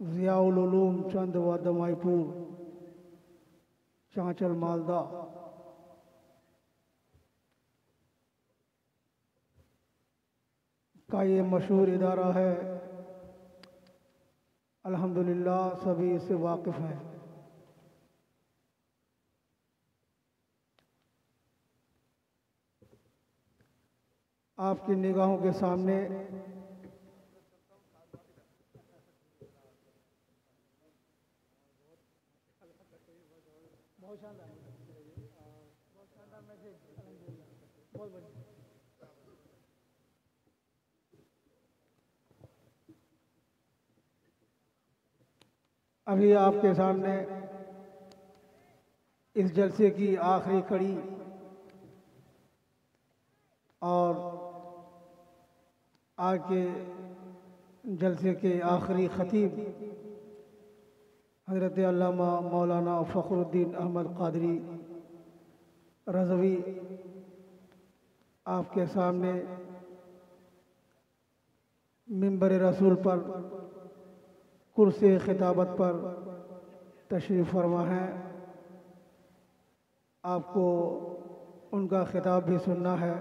ज़ियाउल उलूम चंद व दमाईपुर चांचल मालदा का ये मशहूर इदारा है। अल्हम्दुलिल्लाह सभी इससे वाकिफ़ हैं। आपकी निगाहों के सामने अभी आपके सामने इस जलसे की आखिरी कड़ी और आज के जलसे के आखिरी खतीब हज़रत अल्लामा मौलाना फ़खरुद्दीन अहमद क़ादरी रज़वी आपके सामने मिंबर रसूल पर कुर्सी खिताबत पर तशरीफ़ फरमा है। आपको उनका खिताब भी सुनना है।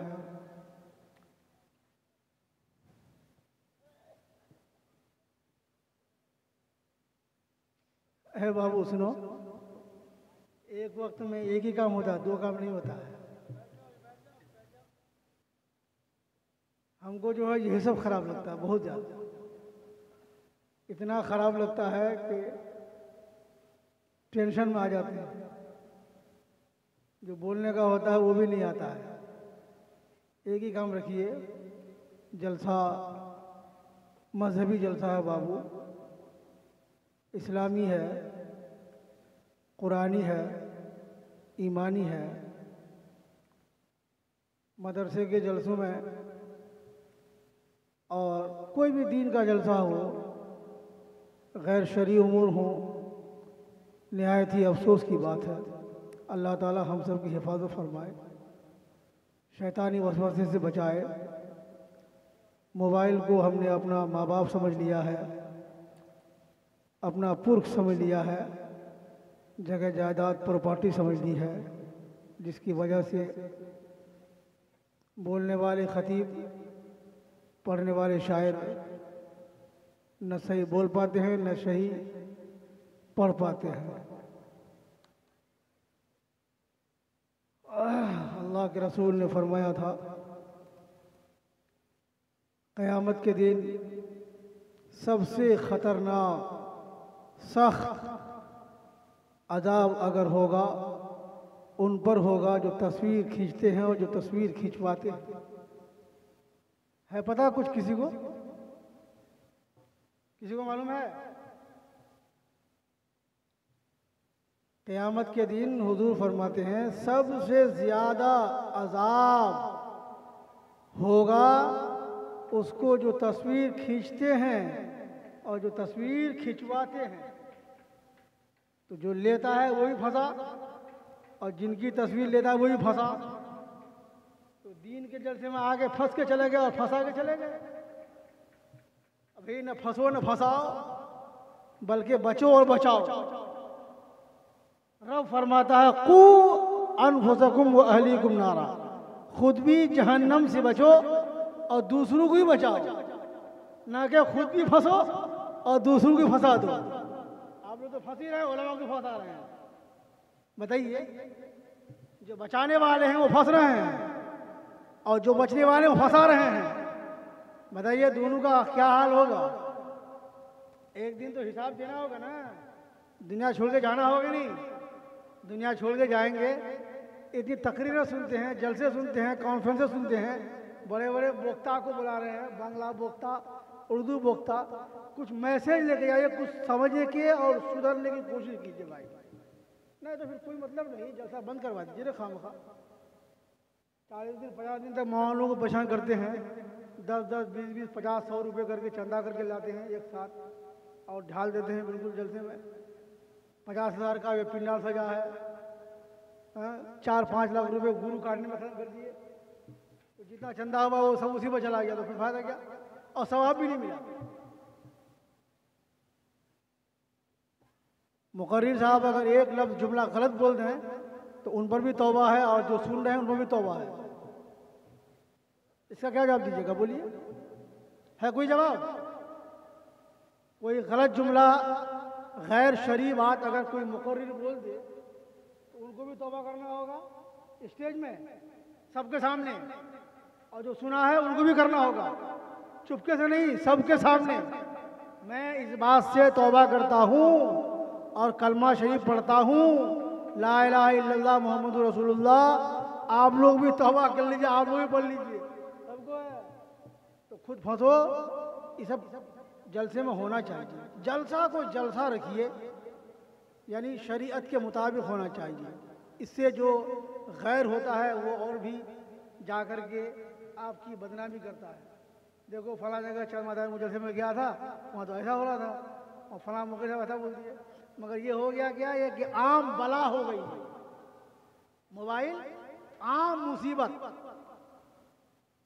है बाबू सुनो, एक वक्त में एक ही काम होता है, दो काम नहीं होता है। हमको जो है यह सब खराब लगता है, बहुत ज़्यादा। इतना खराब लगता है कि टेंशन में आ जाते हैं। जो बोलने का होता है वो भी नहीं आता है। एक ही काम रखिए, जलसा मजहबी जलसा है बाबू, इस्लामी है, कुरानी है, ईमानी है। मदरसे के जलसों में और कोई भी दीन का जलसा हो, गैर शरई उमूर हो, निहायत ही अफसोस की बात है। अल्लाह ताला हम सब की हिफाजत फरमाए, शैतानी वसवसे से बचाए। मोबाइल को हमने अपना माँ बाप समझ लिया है, अपना पुरख समझ लिया है, जगह जायदाद प्रॉपर्टी समझ ली है, जिसकी वजह से बोलने वाले खतीब, पढ़ने वाले शायर न सही बोल पाते हैं, न सही पढ़ पाते हैं। अल्लाह के रसूल ने फरमाया था, क़यामत के दिन सबसे ख़तरनाक सख्त अज़ाब अगर होगा, उन पर होगा जो तस्वीर खींचते हैं और जो तस्वीर खिंचवाते हैं। है पता कुछ किसी को? किसी को मालूम है? क़यामत के दिन हुजूर फरमाते हैं सबसे ज़्यादा अज़ाब होगा उसको जो तस्वीर खींचते हैं और जो तस्वीर खिंचवाते हैं। तो जो लेता है वो भी फंसा और जिनकी तस्वीर लेता है वो भी फंसा। तो दीन के जलसे में आगे फंस के चले गए और फंसा के चले गए। अभी न फंसो न फंसाओ, बल्कि बचो और बचाओ। रब फरमाता है कू अनफुसकुम व अहलीकुम नारा, खुद भी जहन्नम से बचो और दूसरों को भी बचाओ, ना कि खुद भी फंसो और दूसरों को फंसा दो। आप लोग तो फंस ही रहे हैं, उलमा को फंसा रहे हैं। बताइए, जो बचाने वाले हैं वो फंस रहे हैं और जो बचने वाले वो फंसा रहे हैं। बताइए दोनों का क्या हाल होगा? एक दिन तो हिसाब देना होगा ना। दुनिया छोड़ के जाना होगा नहीं? दुनिया छोड़ के जाएंगे। इतनी तकरीरें सुनते हैं, जलसे सुनते हैं, कॉन्फ्रेंसें सुनते हैं, बड़े बड़े वक्ता को बुला रहे हैं, बांग्ला वक्ता, उर्दू वक्ता। कुछ मैसेज लेके जाइए, कुछ समझने की और सुधरने की कोशिश कीजिए भाई। नहीं तो फिर कोई मतलब नहीं, जलसा बंद करवा दीजिए खामखा। 40 दिन 50 दिन तक मौलानों को परेशान करते हैं, 10-10, 20-20, 50-100 रुपये करके चंदा करके लाते हैं एक साथ और ढाल देते हैं बिल्कुल जलसे में। 50,000 का पिंडाल सजा है, 4-5 लाख रुपए गुरु काटने में खत्म कर दिए। तो जितना चंदा हुआ वो सब उसी पर चला गया, तो फिर फायदा क्या? और सवाब भी नहीं मिला। मुकर्रिर साहब अगर एक लफ्ज़ जुमला गलत बोल दें तो उन पर भी तौबा है और जो सुन रहे हैं उन पर भी तौबा है। इसका क्या जवाब दीजिएगा, बोलिए, है कोई जवाब? कोई गलत जुमला, गैर शरई बात अगर कोई मुकर्रिर बोल दे तो उनको भी तौबा करना होगा स्टेज में, सबके सामने, और जो सुना है उनको भी करना होगा, चुपके से नहीं, सबके सामने। मैं इस बात से तौबा करता हूँ और कलमा शरीफ पढ़ता हूँ, ला इलाहा इल्लल्लाह मुहम्मदुर रसूलुल्लाह। आप लोग भी तौबा कर लीजिए, आप लोग भी पढ़ लीजिए, सबको है। तो खुद फंसो, ये सब जलसे में होना चाहिए। जलसा को जलसा रखिए, यानी शरीयत के मुताबिक होना चाहिए। इससे जो गैर होता है वो और भी जा कर के आपकी बदनामी करता है। देखो फला जगह चरमादार मुजलसे में गया था, वहाँ तो ऐसा हो रहा था, और फला मौके से ऐसा बोल दिया। मगर ये हो गया क्या, ये कि आम बला हो गई मोबाइल, आम मुसीबत।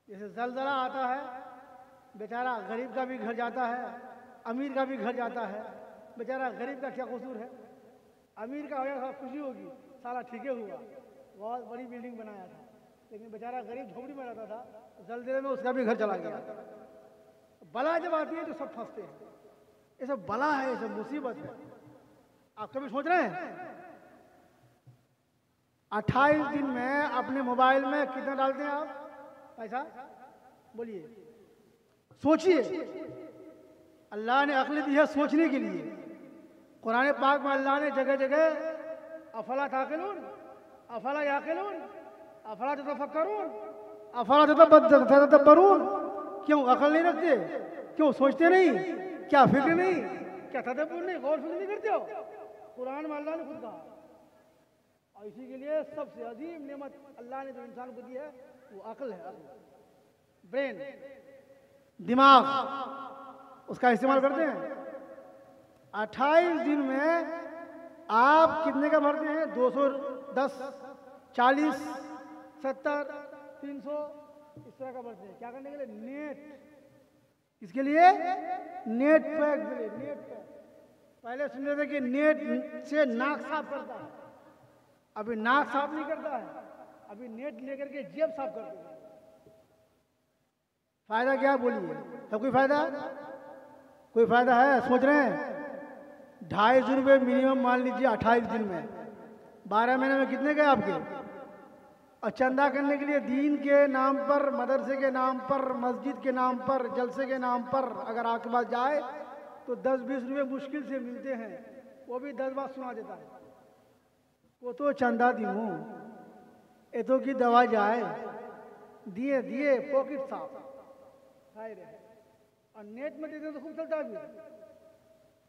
जैसे जलजला आता है, बेचारा गरीब का भी घर जाता है, अमीर का भी घर जाता है। बेचारा गरीब का क्या कसूर है? अमीर का होगा खुशी होगी, साला ठीक है हुआ, बहुत बड़ी बिल्डिंग बनाया था, लेकिन बेचारा गरीब झोपड़ी में रहता था, जलजले में उसका भी घर चला गया। बला जब आती है तो सब फंसते हैं। ये सब बला है, ये सब मुसीबत है। आप कभी सोच रहे हैं 28 दिन में अपने मोबाइल में कितना डालते हैं आप पैसा? बोलिए, सोचिए। अल्लाह ने अक्ल दी है सोचने के लिए। कुरान पाक में अल्लाह ने जगह जगह अफला ताकिलून, अफला याकिलून, अफला ततफक्करून, अफला ततदब्बरून, क्यों अकल नहीं रखते? क्यों सोचते नहीं? क्या फिक्र नहीं? क्या तदब्बुर नहीं, गौर फिक्र नहीं करते हो? कुरान में अल्लाह ने खुद कहा। और इसी के लिए सबसे अजीम नेमत अल्लाह ने जो इंसान को दी है वो अकल है, ब्रेन, दिमाग, उसका इस्तेमाल करते हैं। 28 दिन में आप कितने का भरते हैं? 210, 40, 70, 300 इस तरह का भरते हैं। क्या करने के लिए? नेट। किसके लिए? नेट पैक के लिए। Net pack. पहले सुन रहे थे कि नेट से नाक साफ करता है, अभी नाक साफ नहीं करता है, अभी नेट लेकर के जेब साफ कर देता है। फायदा क्या? बोलिए, तो कोई फायदा? कोई फायदा है? सोच रहे हैं 250 रुपये मिनिमम मान लीजिए 28 दिन में, 12 महीने में कितने गए आपके? और चंदा करने के लिए दीन के नाम पर, मदरसे के नाम पर, मस्जिद के नाम पर, जलसे के नाम पर अगर आपके पास जाए तो 10-20 रुपये मुश्किल से मिलते हैं, वो भी 10 बार सुना देता है। वो तो चंदा दी हूँ, ये तो की दवा जाए, दिए दिए पॉकेट साफ खाए रहे। और नेट में देते तो खूब चलता भी।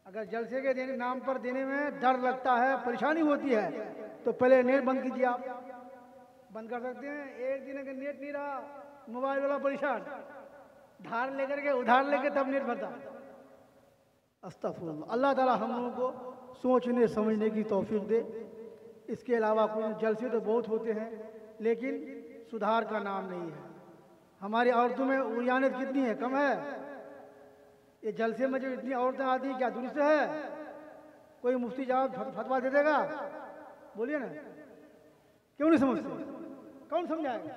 अगर जलसे के देने नाम पर देने में डर लगता है, परेशानी होती है, तो पहले नेट बंद कीजिए। आप बंद कर सकते हैं। एक दिन अगर नेट नहीं रहा, मोबाइल वाला परेशान, धार लेकर के उधार लेके तब नेट भरता। अस्तगफुरुल्लाह। अल्लाह ताला हम लोगों को सोचने समझने की तौफीक दे। इसके अलावा कोई जलसे तो बहुत होते हैं, लेकिन सुधार का नाम नहीं है। हमारी औरतों में उरियानत कितनी है? कम है। ये जलसे में जो इतनी औरतें आती हैं, क्या दुरुस्त है? कोई मुफ्ती जवाब फतवा दे देगा? बोलिए ना, क्यों नहीं समझते? कौन समझाएगा?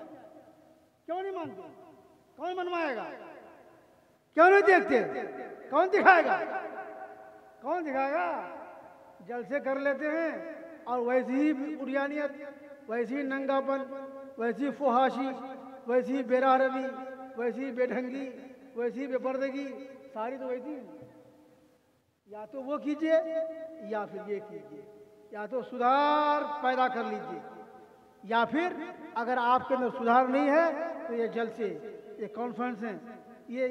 क्यों नहीं मानते? कौन मनवाएगा? क्यों नहीं देखते? कौन दिखाएगा? कौन दिखाएगा? जलसे कर लेते हैं और वैसी ही उरियानियत, वैसी नंगापन, वैसी फुहाशी, वैसी बेरारवी, वैसी बेढंगी, वैसी बेपर्दगी, सारी तो वैसी। या तो वो कीजिए या फिर ये कीजिए, या तो सुधार पैदा कर लीजिए, या फिर अगर आपके अंदर सुधार नहीं है तो ये जलसे, ये कॉन्फ्रेंस हैं, ये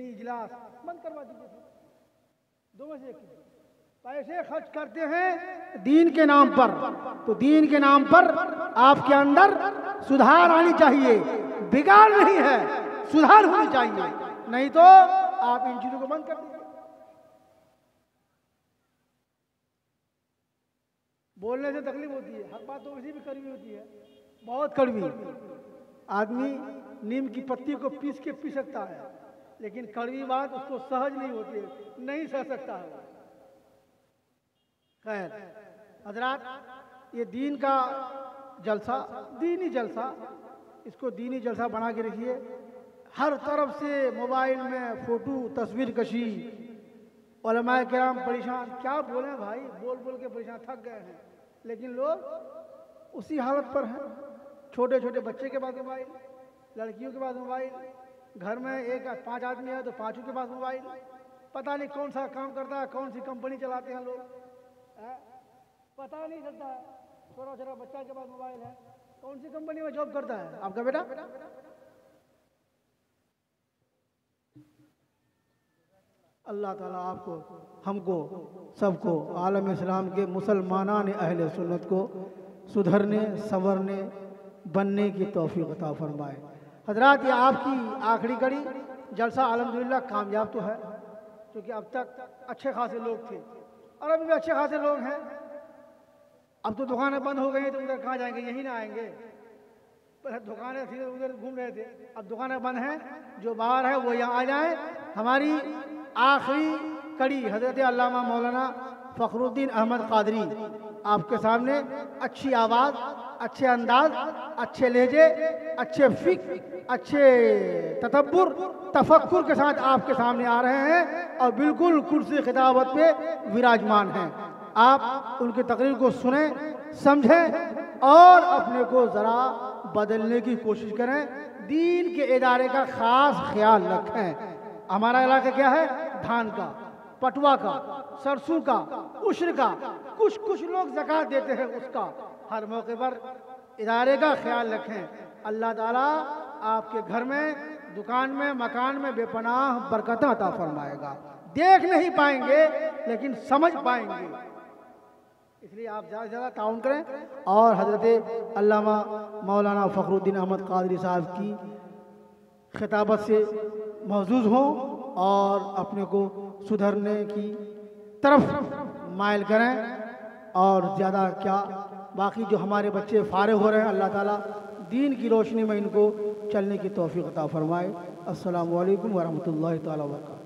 इजलास बंद करवा दीजिए। दो में से एक कीजिए। पैसे खर्च करते हैं दीन के नाम पर, तो दीन के नाम पर आपके अंदर सुधार आनी चाहिए। बिगाड़ नहीं है, सुधार होनी चाहिए, नहीं तो आप इन चीजों को बंद कर दीजिए। बोलने से तकलीफ होती है, हर बात तो वैसी भी कड़वी होती है, बहुत कड़वी। आदमी नीम की पत्ती को पीस के पी सकता है, लेकिन कड़वी बात उसको सहज नहीं होती है, नहीं सह सकता है। खैर हजरात, ये दीन का जलसा, दीनी जलसा, इसको दीनी जलसा बना के रखिए। हर तरफ से मोबाइल में फ़ोटो तस्वीर कशी, उलमाए किराम परेशान, क्या बोलें भाई, बोल बोल के परेशान थक गए हैं। लेकिन लोग उसी हालत पर हैं। छोटे छोटे बच्चे के पास मोबाइल, लड़कियों के पास मोबाइल, घर में एक 5 आदमी है तो 5 के पास मोबाइल। पता नहीं कौन सा काम करता है, कौन सी कंपनी चलाते हैं लोग, पता नहीं चलता है। छोटा छोटा बच्चा के पास मोबाइल है, कौन सी कंपनी में जॉब करता है आपका बेटा? अल्लाह ताला आपको, हमको, सबको, आलम इस्लाम के मुसलमानान अहले सुन्नत को सुधरने, संवरने, बनने की तौफीक अता फरमाए। हजरात, ये आपकी आखिरी कड़ी जलसा अल्हम्दुलिल्लाह कामयाब तो है, क्योंकि अब तक अच्छे खासे लोग थे और अभी भी अच्छे खासे लोग हैं। अब तो दुकानें बंद हो गई तो उधर कहाँ जाएंगे, यहीं ना आएंगे। पहले दुकानें थी उधर घूम रहे थे, अब दुकानें बंद हैं, जो बाहर है वो यहाँ आ जाए। हमारी आखिरी कड़ी हजरत अल्लामा मौलाना फ़खरुद्दीन अहमद क़ादरी आपके सामने अच्छी आवाज़, अच्छे अंदाज, अच्छे लहजे, अच्छे फ़िक्र, अच्छे तदब्बुर, तफक्कुर के साथ आपके सामने आ रहे हैं और बिल्कुल कुर्सी खिताबत पे विराजमान हैं। आप उनकी तकरीर को सुने, समझें और अपने को ज़रा बदलने की कोशिश करें। दीन के इदारे का ख़ास ख्याल रखें। हमारा इलाका क्या है? धान का, पटुआ का, सरसों का, उश्र का, कुछ लोग ज़कात देते हैं उसका। हर मौके पर इदारे का ख्याल रखें। अल्लाह ताला आपके घर में, दुकान में, मकान में बेपनाह बरकत अता फरमाएगा। देख नहीं पाएंगे लेकिन समझ पाएंगे। इसलिए आप ज़्यादा से ज़्यादा ताउन करें और हज़रत अल्लामा मौलाना फ़खरुद्दीन अहमद क़ादरी साहब की खिताबत से महजूज़ हों और अपने को सुधरने की तरफ माइल करें। और ज़्यादा क्या, बाकी जो हमारे बच्चे फारिग हो रहे हैं, अल्लाह ताला दीन की रोशनी में इनको चलने की तौफीक अता फरमाए। अस्सलामु अलैकुम व रहमतुल्लाहि तआला व बरकातहू।